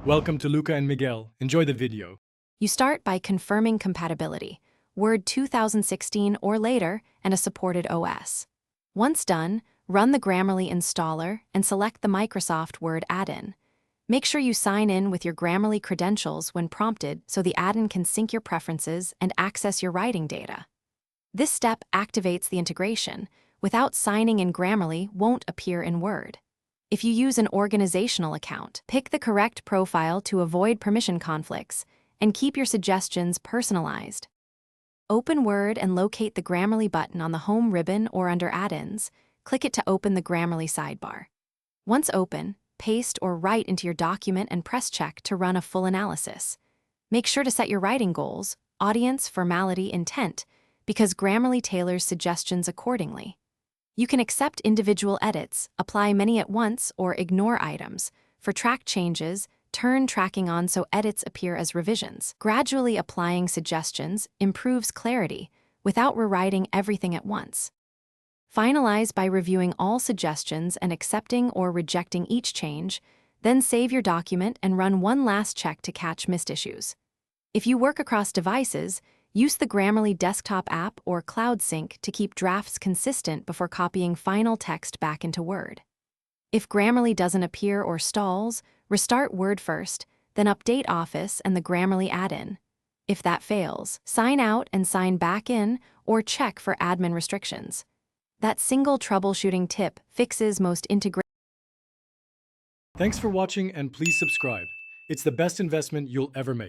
Welcome to Luca and Miguel. Enjoy the video. You start by confirming compatibility, Word 2016 or later, and a supported OS. Once done, run the Grammarly installer and select the Microsoft Word add-in. Make sure you sign in with your Grammarly credentials when prompted so the add-in can sync your preferences and access your writing data. This step activates the integration. Without signing in, Grammarly won't appear in Word. If you use an organizational account, pick the correct profile to avoid permission conflicts and keep your suggestions personalized. Open Word and locate the Grammarly button on the home ribbon or under add-ins. Click it to open the Grammarly sidebar. Once open, paste or write into your document and press check to run a full analysis. Make sure to set your writing goals, audience, formality, intent, because Grammarly tailors suggestions accordingly. You can accept individual edits, apply many at once, or ignore items. For track changes, turn tracking on so edits appear as revisions. Gradually applying suggestions improves clarity without rewriting everything at once. Finalize by reviewing all suggestions and accepting or rejecting each change, then save your document and run one last check to catch missed issues. If you work across devices, use the Grammarly desktop app or Cloud Sync to keep drafts consistent before copying final text back into Word. If Grammarly doesn't appear or stalls, restart Word first, then update Office and the Grammarly add-in. If that fails, sign out and sign back in or check for admin restrictions. That single troubleshooting tip fixes most integrations. Thanks for watching and please subscribe. It's the best investment you'll ever make.